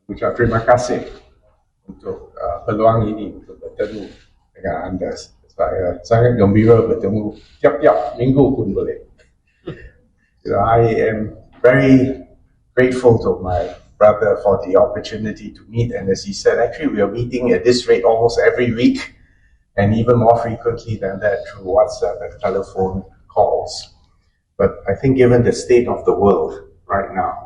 Ucap terima kasih untuk peluang ini untuk bertemu dengan anda. Saya sangat gembira bertemu tiap-tiap minggu pun boleh. I am very grateful to my brother for the opportunity to meet, and as he said, actually we are meeting at this rate almost every week, and even more frequently than that through WhatsApp and telephone calls. But I think given the state of the world right now,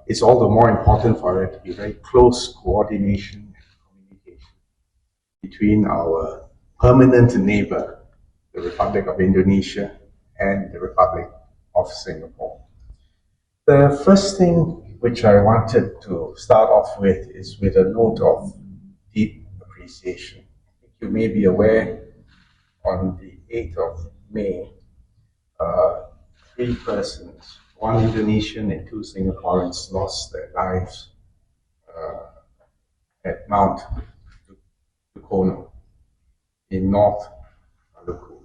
it's all the more important for there to be very close coordination and communication between our permanent neighbor, the Republic of Indonesia, and the Republic of Singapore. The first thing which I wanted to start off with is with a note of deep appreciation. You may be aware on the 8th of May, 3 persons, 1 Indonesian and 2 Singaporeans, lost their lives at Mount Tukono in North Maluku.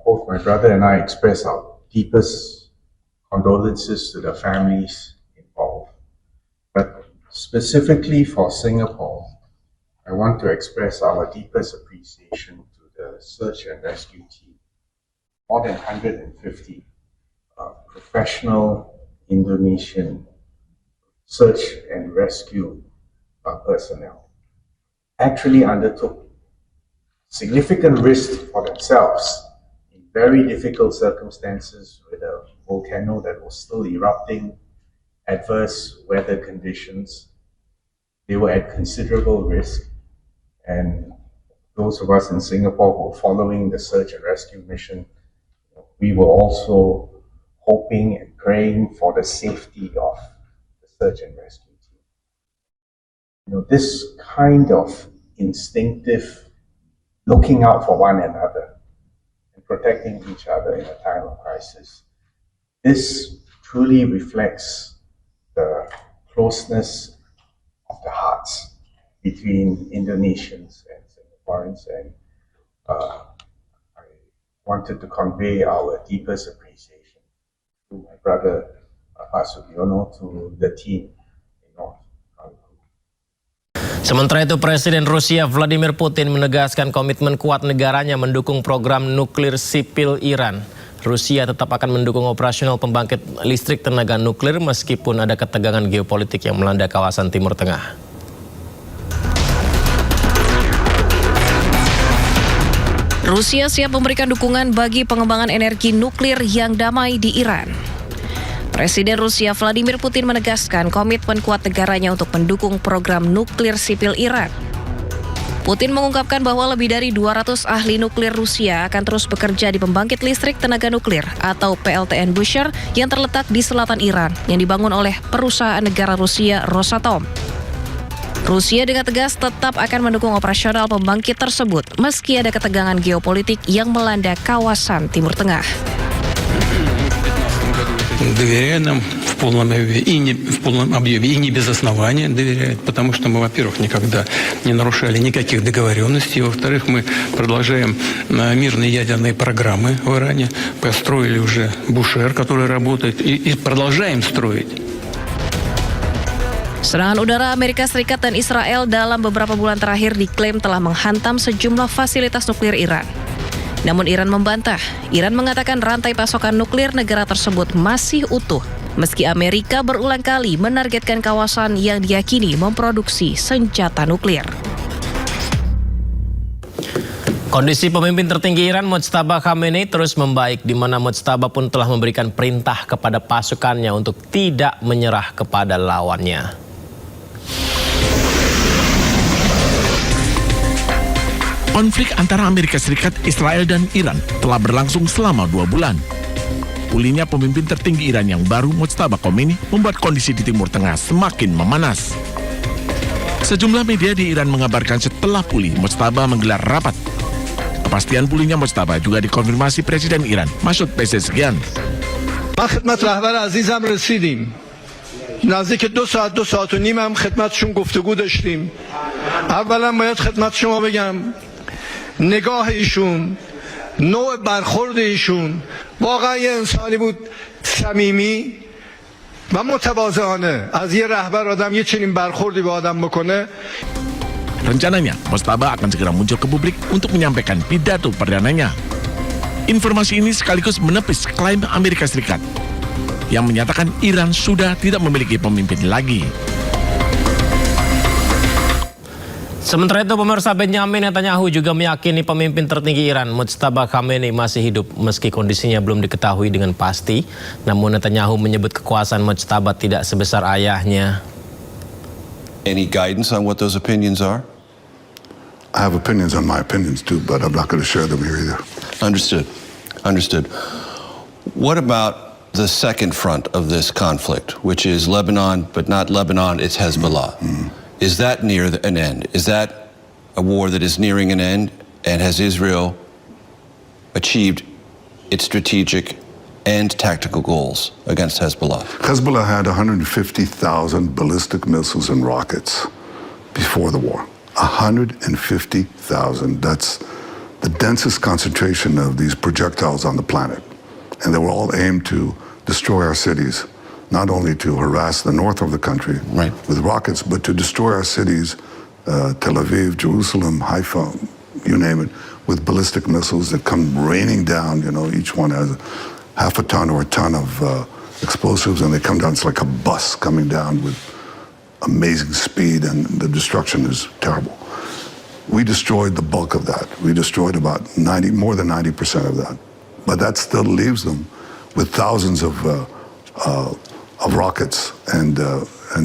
Both my brother and I express our deepest condolences to the families involved. But specifically for Singapore, I want to express our deepest appreciation to the search and rescue team. More than 150 professional Indonesian search and rescue personnel actually undertook significant risk for themselves in very difficult circumstances with a volcano that was still erupting, adverse weather conditions. They were at considerable risk, and those of us in Singapore who were following the search and rescue mission, we were also hoping and praying for the safety of the search and rescue team. This kind of instinctive looking out for one another and protecting each other in a time of crisis, this truly reflects the closeness of the hearts between Indonesians and Singaporeans, and I wanted to convey our deepest appreciation to my brother Pak Sugiono, to the team in North Maluku. Sementara itu, Presiden Rusia Vladimir Putin menegaskan komitmen kuat negaranya mendukung program nuklir sipil Iran. Rusia tetap akan mendukung operasional pembangkit listrik tenaga nuklir meskipun ada ketegangan geopolitik yang melanda kawasan Timur Tengah. Rusia siap memberikan dukungan bagi pengembangan energi nuklir yang damai di Iran. Presiden Rusia Vladimir Putin menegaskan komitmen kuat negaranya untuk mendukung program nuklir sipil Iran. Putin mengungkapkan bahwa lebih dari 200 ahli nuklir Rusia akan terus bekerja di pembangkit listrik tenaga nuklir atau PLTN Bushehr yang terletak di selatan Iran yang dibangun oleh perusahaan negara Rusia Rosatom. Rusia dengan tegas tetap akan mendukung operasional pembangkit tersebut meski ada ketegangan geopolitik yang melanda kawasan Timur Tengah. Доверяет нам в полном объеме и не без основания доверяет, потому что мы, во-первых, никогда не нарушали никаких договоренностей, во-вторых, мы продолжаем мирные ядерные программы в Иране, построили уже Бушер, который работает, и продолжаем строить. Serangan udara Amerika Serikat dan Israel dalam beberapa bulan terakhir diklaim telah menghantam sejumlah fasilitas nuklir Iran. Namun Iran membantah. Iran mengatakan rantai pasokan nuklir negara tersebut masih utuh, meski Amerika berulang kali menargetkan kawasan yang diyakini memproduksi senjata nuklir. Kondisi pemimpin tertinggi Iran Mojtaba Khamenei terus membaik, di mana Mojtaba pun telah memberikan perintah kepada pasukannya untuk tidak menyerah kepada lawannya. Konflik antara Amerika Serikat, Israel, dan Iran telah berlangsung selama 2 bulan. Pulihnya pemimpin tertinggi Iran yang baru, Mojtaba Khomeini, membuat kondisi di Timur Tengah semakin memanas. Sejumlah media di Iran mengabarkan setelah pulih, Mojtaba menggelar rapat. Kepastian pulihnya Mojtaba juga dikonfirmasi Presiden Iran, Masoud Pezeshkian. ما خدمت رهبر عزیزم رسیدیم. نزدیک 2 ساعت و نیم هم خدمتشون گفتگو داشتیم. اولا باید خدمت شما بگم نگاه ایشون، نوع برخورد ایشون واقعا یه انسانی بود صمیمی و متواضعانه از یه رهبر آدم یه چنین برخوردی به آدم بکنه. Rencananya, Mojtaba akan segera muncul ke publik untuk menyampaikan pidato perdananya. Informasi ini sekaligus menepis klaim Amerika Serikat yang menyatakan Iran sudah tidak memiliki pemimpin lagi. Sementara itu, pemirsa, Benjamin Netanyahu juga meyakini pemimpin tertinggi Iran, Mojtaba Khamenei, masih hidup meski kondisinya belum diketahui dengan pasti. Namun Netanyahu menyebut kekuasaan Mojtaba tidak sebesar ayahnya. Any guidance on what those opinions are? I have opinions on my opinions too, but I'm not going to share them here either. Understood. Understood. What about the second front of this conflict, which is Lebanon, but not Lebanon, it's Hezbollah? Is that near an end? Is that a war that is nearing an end? And has Israel achieved its strategic and tactical goals against Hezbollah? Hezbollah had 150,000 ballistic missiles and rockets before the war. 150,000. That's the densest concentration of these projectiles on the planet. And they were all aimed to destroy our cities, not only to harass the north of the country with rockets, but to destroy our cities, Tel Aviv, Jerusalem, Haifa, you name it, with ballistic missiles that come raining down. You know, each one has half a ton or a ton of explosives, and they come down. It's like a bus coming down with amazing speed, and the destruction is terrible. We destroyed the bulk of that. We destroyed about more than 90% of that. But that still leaves them with thousands of rockets and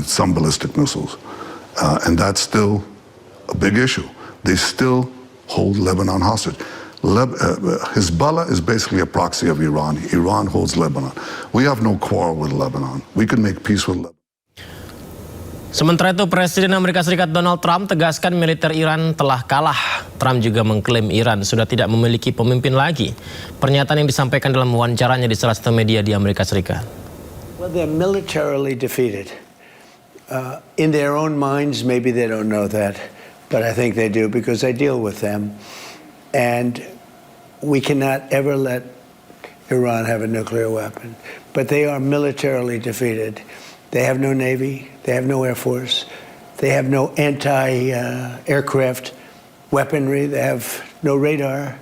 some ballistic missiles. And that's still a big issue. They still hold Lebanon hostage. Hezbollah is basically a proxy of Iran. Iran holds Lebanon. We have no quarrel with Lebanon. We can make peace with Lebanon. Sementara itu, Presiden Amerika Serikat Donald Trump tegaskan militer Iran telah kalah. Trump juga mengklaim Iran sudah tidak memiliki pemimpin lagi. Pernyataan yang disampaikan dalam wawancaranya di salah satu media di Amerika Serikat. Well, they're militarily defeated. In their own minds, maybe they don't know that, but I think they do because I deal with them. And we cannot ever let Iran have a nuclear weapon. But they are militarily defeated. They have no navy, they have no air force, they have no anti-aircraft weaponry, they have no radar,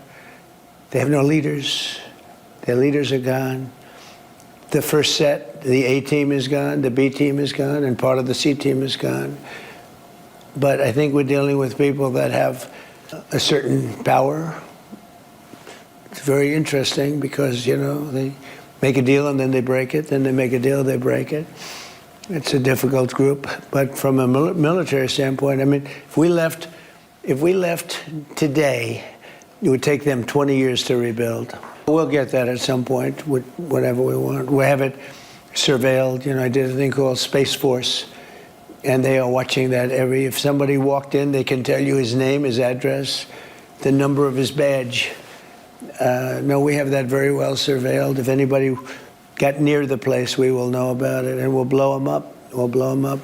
they have no leaders. Their leaders are gone. The first set, the A team is gone, the B team is gone, and part of the C team is gone. But I think we're dealing with people that have a certain power. It's very interesting because, you know, they make a deal and then they break it, then they make a deal, they break it. It's a difficult group, but from a military standpoint, I mean, if we left today, it would take them 20 years to rebuild. We'll get that at some point, whatever we want. We have it surveilled. You know, I did a thing called Space Force, and they are watching that if somebody walked in, they can tell you his name, his address, the number of his badge. No, we have that very well surveilled. If anybody got near the place, we will know about it, and we'll blow them up. We'll blow them up.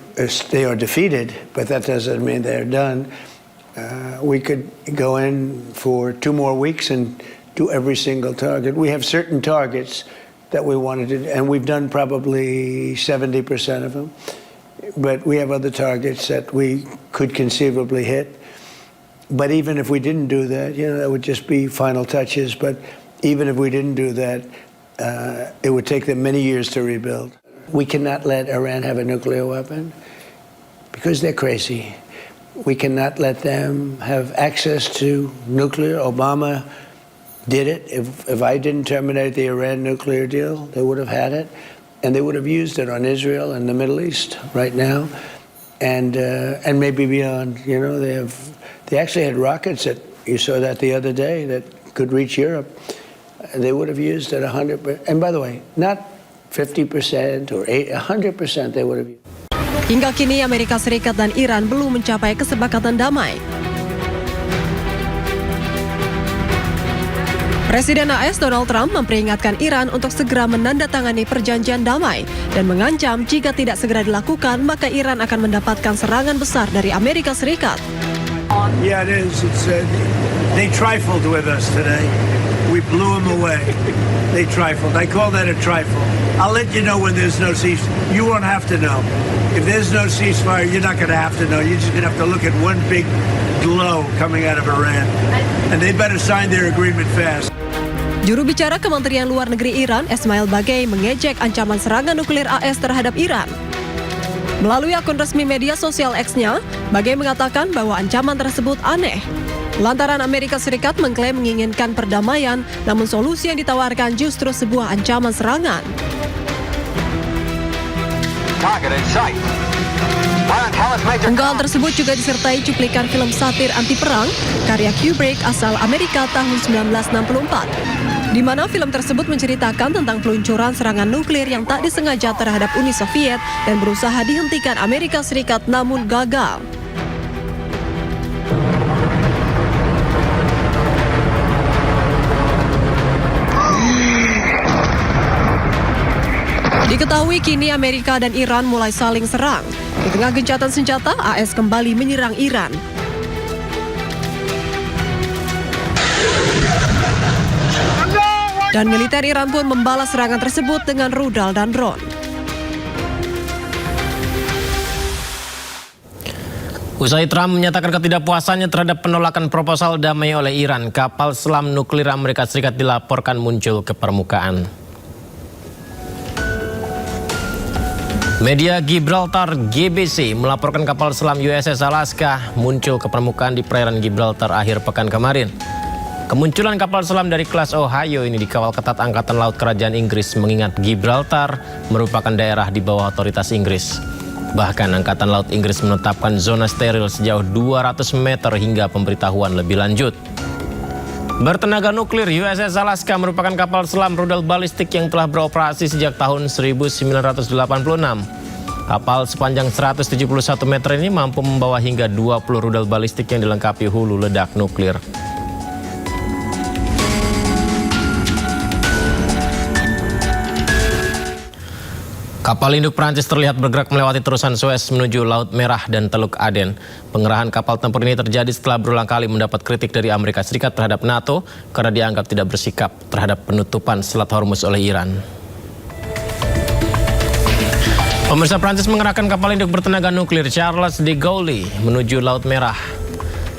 They are defeated, but that doesn't mean they're done. We could go in for 2 more weeks and do every single target. We have certain targets that we wanted to, and we've done probably 70% of them. But we have other targets that we could conceivably hit. But even if we didn't do that, you know, that would just be final touches. But even if we didn't do that, it would take them many years to rebuild. We cannot let Iran have a nuclear weapon because they're crazy. We cannot let them have access to nuclear. Obama did it. If I didn't terminate the Iran nuclear deal, they would have had it, and they would have used it on Israel and the Middle East right now, and maybe beyond. You know, they actually had rockets that you saw that the other day that could reach Europe. They would have used it 100%. And by the way, not 50% or 100%. They would have used. Hingga kini Amerika Serikat dan Iran belum mencapai kesepakatan damai. Presiden AS Donald Trump memperingatkan Iran untuk segera menandatangani perjanjian damai dan mengancam jika tidak segera dilakukan maka Iran akan mendapatkan serangan besar dari Amerika Serikat. Yeah, it is. They trifled with us today. We blew them away. They trifled. I call that a trifle. I'll let you know when there's no ceasefire. You won't have to know. If there's no ceasefire, you're not going to have to know. You're just going to have to look at one big glow coming out of Iran. And they better sign their agreement fast. Juru bicara Kementerian Luar Negeri Iran, Esmail Bagei, mengejek ancaman serangan nuklir AS terhadap Iran. Melalui akun resmi media sosial X-nya, Bagei mengatakan bahwa ancaman tersebut aneh. Lantaran Amerika Serikat mengklaim menginginkan perdamaian, namun solusi yang ditawarkan justru sebuah ancaman serangan. Unggahan tersebut juga disertai cuplikan film satir anti perang karya Kubrick asal Amerika tahun 1964, di mana film tersebut menceritakan tentang peluncuran serangan nuklir yang tak disengaja terhadap Uni Soviet dan berusaha dihentikan Amerika Serikat namun gagal. Diketahui kini Amerika dan Iran mulai saling serang. Di tengah gencatan senjata, AS kembali menyerang Iran. Dan militer Iran pun membalas serangan tersebut dengan rudal dan drone. Usai Trump menyatakan ketidakpuasannya terhadap penolakan proposal damai oleh Iran, kapal selam nuklir Amerika Serikat dilaporkan muncul ke permukaan. Media Gibraltar GBC melaporkan kapal selam USS Alaska muncul ke permukaan di perairan Gibraltar akhir pekan kemarin. Kemunculan kapal selam dari kelas Ohio ini dikawal ketat Angkatan Laut Kerajaan Inggris mengingat Gibraltar merupakan daerah di bawah otoritas Inggris. Bahkan Angkatan Laut Inggris menetapkan zona steril sejauh 200 meter hingga pemberitahuan lebih lanjut. Bertenaga nuklir, USS Alaska merupakan kapal selam rudal balistik yang telah beroperasi sejak tahun 1986. Kapal sepanjang 171 meter ini mampu membawa hingga 20 rudal balistik yang dilengkapi hulu ledak nuklir. Kapal induk Prancis terlihat bergerak melewati terusan Suez menuju Laut Merah dan Teluk Aden. Pengerahan kapal tempur ini terjadi setelah berulang kali mendapat kritik dari Amerika Serikat terhadap NATO karena dianggap tidak bersikap terhadap penutupan Selat Hormuz oleh Iran. Pemirsa, Prancis mengerahkan kapal induk bertenaga nuklir Charles de Gaulle menuju Laut Merah.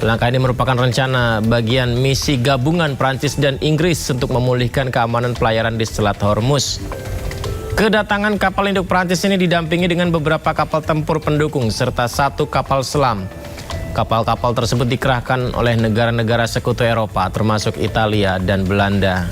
Langkah ini merupakan rencana bagian misi gabungan Prancis dan Inggris untuk memulihkan keamanan pelayaran di Selat Hormuz. Kedatangan kapal induk Prancis ini didampingi dengan beberapa kapal tempur pendukung serta satu kapal selam. Kapal-kapal tersebut dikerahkan oleh negara-negara sekutu Eropa termasuk Italia dan Belanda.